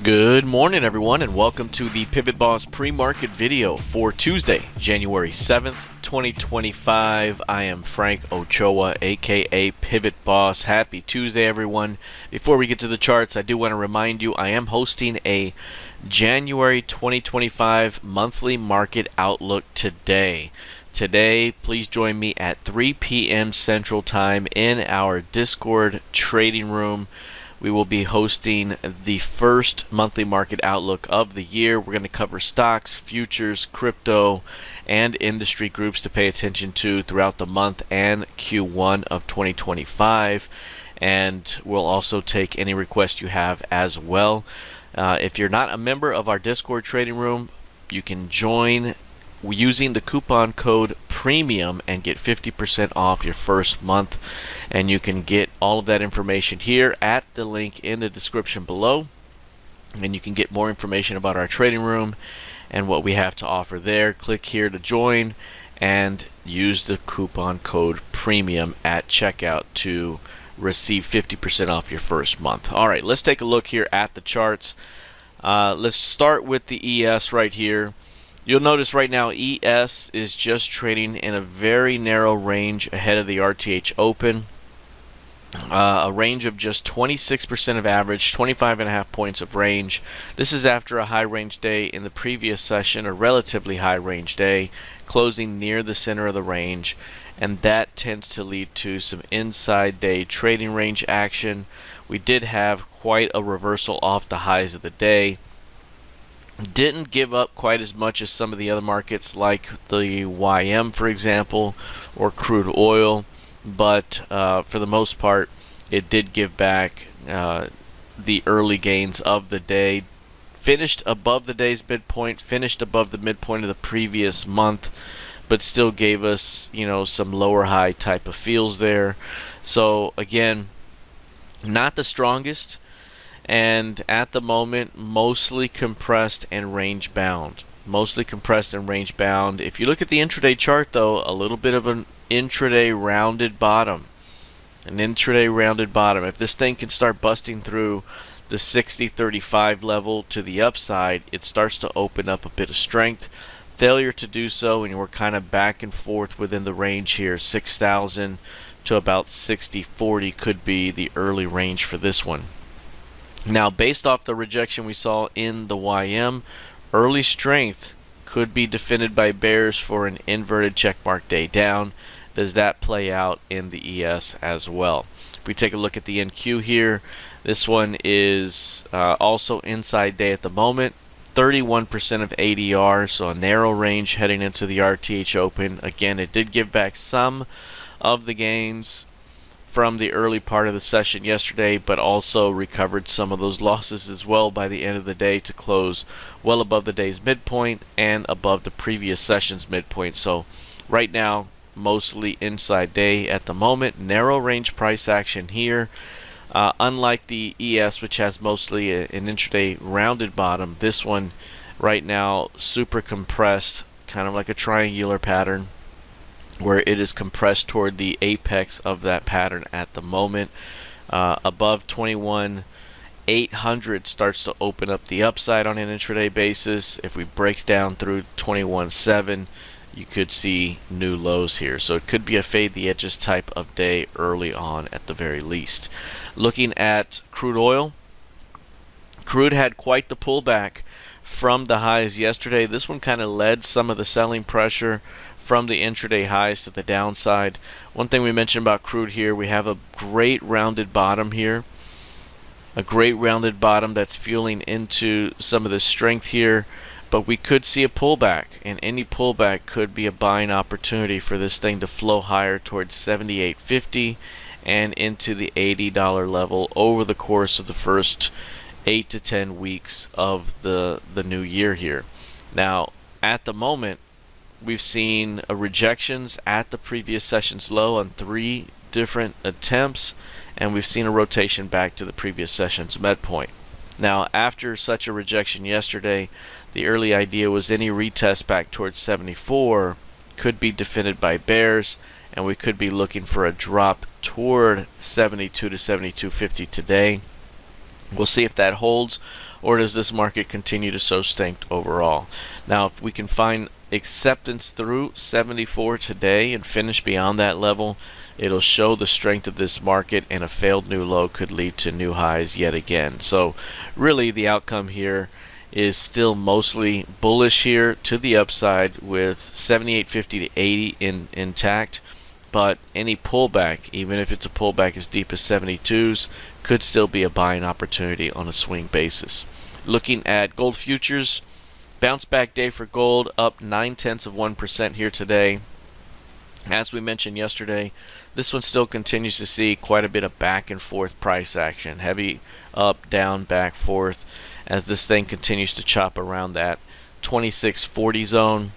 Good morning, everyone, and welcome to the PivotBoss pre-market video for Tuesday, January 7th, 2025. I am Frank Ochoa, aka PivotBoss. Happy Tuesday, everyone. Before we get to the charts, I do want to remind you I am hosting a January 2025 monthly market outlook today. Today, please join me at 3 p.m. Central Time in our Discord trading room. We will be hosting the first monthly market outlook of the year. We're going to cover stocks, futures, crypto, and industry groups to pay attention to throughout the month and Q1 of 2025. And we'll also take any requests you have as well. If you're not a member of our Discord trading room, you can join using the coupon code PREMIUM and get 50% off your first month. And you can get all of that information here at the link in the description below. And you can get more information about our trading room and what we have to offer there. Click here to join and use the coupon code PREMIUM at checkout to receive 50% off your first month. All right, let's take a look here at the charts. Let's start with the ES right here. You'll notice right now ES is just trading in a very narrow range ahead of the RTH Open. A range of just 26% of average, 25.5 points of range. This is after a high range day in the previous session, a relatively high range day, closing near the center of the range, and that tends to lead to some inside day trading range action. We did have quite a reversal off the highs of the day. Didn't give up quite as much as some of the other markets like the YM, for example, or crude oil, but for the most part it did give back the early gains of the day. Finished above the day's midpoint, finished above the midpoint of the previous month, but still gave us, some lower high type of feels there. So again, not the strongest, and at the moment mostly compressed and range bound. Mostly compressed and range bound. If you look at the intraday chart though, a little bit of an intraday rounded bottom. An intraday rounded bottom. If this thing can start busting through the 60-35 level to the upside, it starts to open up a bit of strength. Failure to do so, and we're kind of back and forth within the range here. 6,000 to about 60.40 could be the early range for this one. Now, based off the rejection we saw in the YM, early strength could be defended by bears for an inverted checkmark day down. Does that play out in the ES as well? If we take a look at the NQ here, this one is also inside day at the moment. 31% of ADR, so a narrow range heading into the RTH Open. Again, it did give back some of the gains from the early part of the session yesterday, but also recovered some of those losses as well by the end of the day to close well above the day's midpoint and above the previous session's midpoint. So right now, mostly inside day at the moment. Narrow range price action here. Unlike the ES, which has mostly an intraday rounded bottom, this one right now super compressed, kind of like a triangular pattern, where it is compressed toward the apex of that pattern at the moment. Above 21,800 starts to open up the upside on an intraday basis. If we break down through 21.7, you could see new lows here. So it could be a fade the edges type of day early on at the very least. Looking at crude oil, crude had quite the pullback from the highs yesterday. This one kind of led some of the selling pressure from the intraday highs to the downside. One thing we mentioned about crude here, we have a great rounded bottom here. A great rounded bottom that's fueling into some of the strength here. But we could see a pullback, and any pullback could be a buying opportunity for this thing to flow higher towards 78.50 and into the $80 level over the course of the first 8 to 10 weeks of the new year here. Now, at the moment, we've seen rejections at the previous session's low on 3 different attempts, and we've seen a rotation back to the previous session's midpoint. Now, after such a rejection yesterday, the early idea was any retest back towards 74 could be defended by bears, and we could be looking for a drop toward 72 to 72.50 today. We'll see if that holds, or does this market continue to show strength overall? Now, if we can find acceptance through 74 today and finish beyond that level, it'll show the strength of this market, and a failed new low could lead to new highs yet again. So really the outcome here is still mostly bullish here to the upside, with 78.50 to 80 intact. But any pullback, even if it's a pullback as deep as 72s, could still be a buying opportunity on a swing basis. Looking at gold futures, bounce back day for gold, up 0.9% here today. As we mentioned yesterday, this one still continues to see quite a bit of back and forth price action. Heavy up, down, back, forth, as this thing continues to chop around that 2640 zone.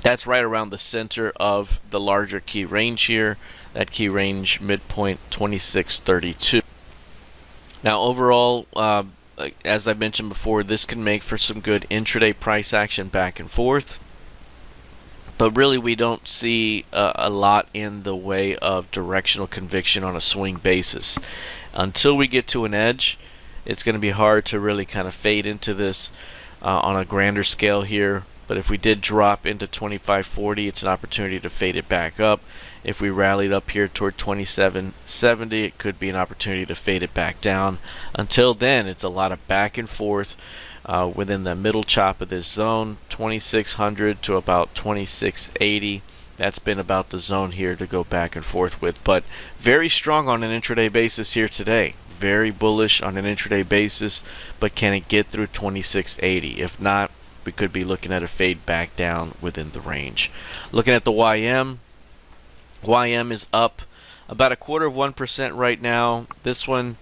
That's right around the center of the larger key range here. That key range midpoint 2632. Now overall, as I mentioned before, this can make for some good intraday price action back and forth. But really we don't see a lot in the way of directional conviction on a swing basis. Until we get to an edge, it's going to be hard to really kind of fade into this on a grander scale here. But if we did drop into 2540, it's an opportunity to fade it back up. If we rallied up here toward 2770, it could be an opportunity to fade it back down. Until then, it's a lot of back and forth within the middle chop of this zone, 2600 to about 2680. That's been about the zone here to go back and forth with. But very strong on an intraday basis here today. Very bullish on an intraday basis, but can it get through 2680? If not, we could be looking at a fade back down within the range. Looking at the YM is up about 0.25% right now. This one,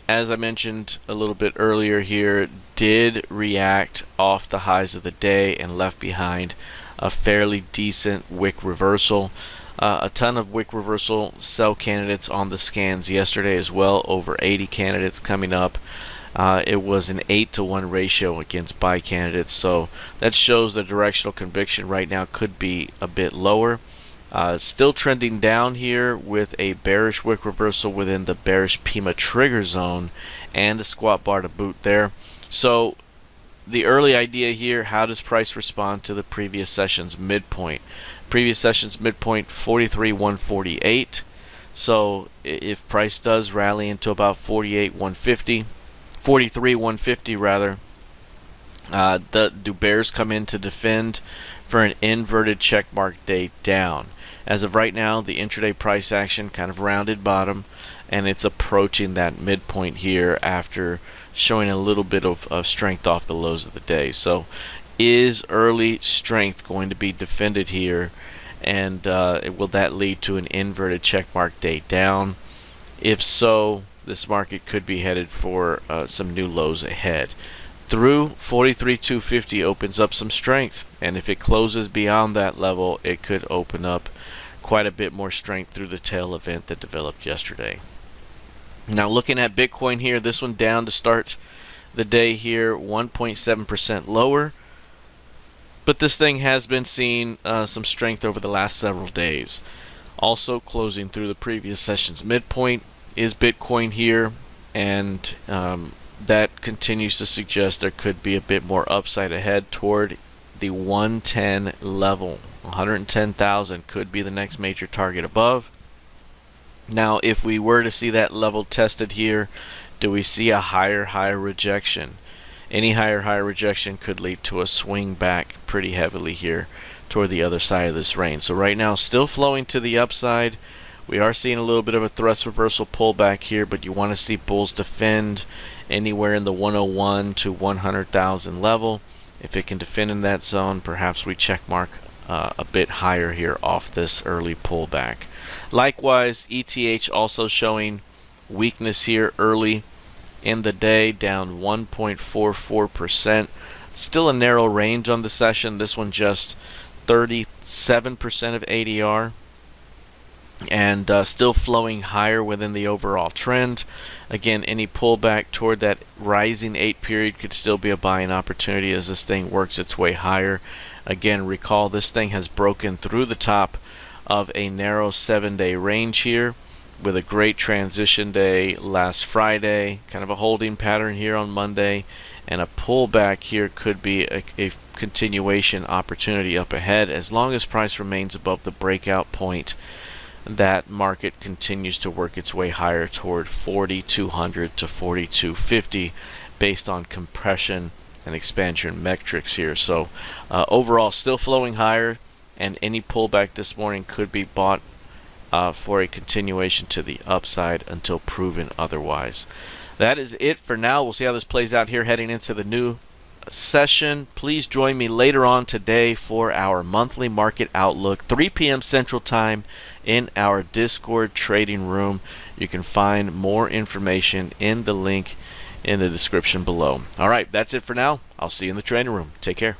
as I mentioned a little bit earlier here, did react off the highs of the day and left behind a fairly decent wick reversal. A ton of wick reversal sell candidates on the scans yesterday as well, over 80 candidates coming up. It was an 8-to-1 ratio against buy candidates, so that shows the directional conviction right now could be a bit lower. Still trending down here with a bearish wick reversal within the bearish Pima trigger zone and a squat bar to boot there. So the early idea here, how does price respond to the previous session's midpoint? Previous session's midpoint 43,148. So if price does rally into about 43,150 rather, do bears come in to defend for an inverted checkmark day down? As of right now, the intraday price action kind of rounded bottom, and it's approaching that midpoint here after showing a little bit of strength off the lows of the day. So is early strength going to be defended here, and will that lead to an inverted checkmark day down? If so, this market could be headed for some new lows ahead. Through 43,250 opens up some strength, and if it closes beyond that level, it could open up quite a bit more strength through the tail event that developed yesterday. Now looking at Bitcoin here, this one down to start the day here, 1.7% lower, but this thing has been seeing some strength over the last several days. Also closing through the previous session's midpoint is Bitcoin here, and that continues to suggest there could be a bit more upside ahead toward the 110 level. 110,000 could be the next major target above. Now if we were to see that level tested here, do we see a higher rejection? Any higher rejection could lead to a swing back pretty heavily here toward the other side of this range. So right now still flowing to the upside. We are seeing a little bit of a thrust reversal pullback here, but you want to see bulls defend anywhere in the 101 to 100,000 level. If it can defend in that zone, perhaps we check mark a bit higher here off this early pullback. Likewise, ETH also showing weakness here early in the day, down 1.44%. Still a narrow range on the session. This one just 37% of ADR, and still flowing higher within the overall trend. Again, any pullback toward that rising 8 period could still be a buying opportunity as this thing works its way higher. Again, recall this thing has broken through the top of a narrow 7-day range here, with a great transition day last Friday, kind of a holding pattern here on Monday, and a pullback here could be a continuation opportunity up ahead as long as price remains above the breakout point. That market continues to work its way higher toward 4,200 to 4,250 based on compression and expansion metrics here. So overall still flowing higher, and any pullback this morning could be bought for a continuation to the upside until proven otherwise. That is it for now. We'll see how this plays out here heading into the new session. Please join me later on today for our monthly market outlook, 3 p.m. Central Time, in our Discord trading room. You can find more information in the link in the description below. All right, that's it for now. I'll see you in the trading room. Take care.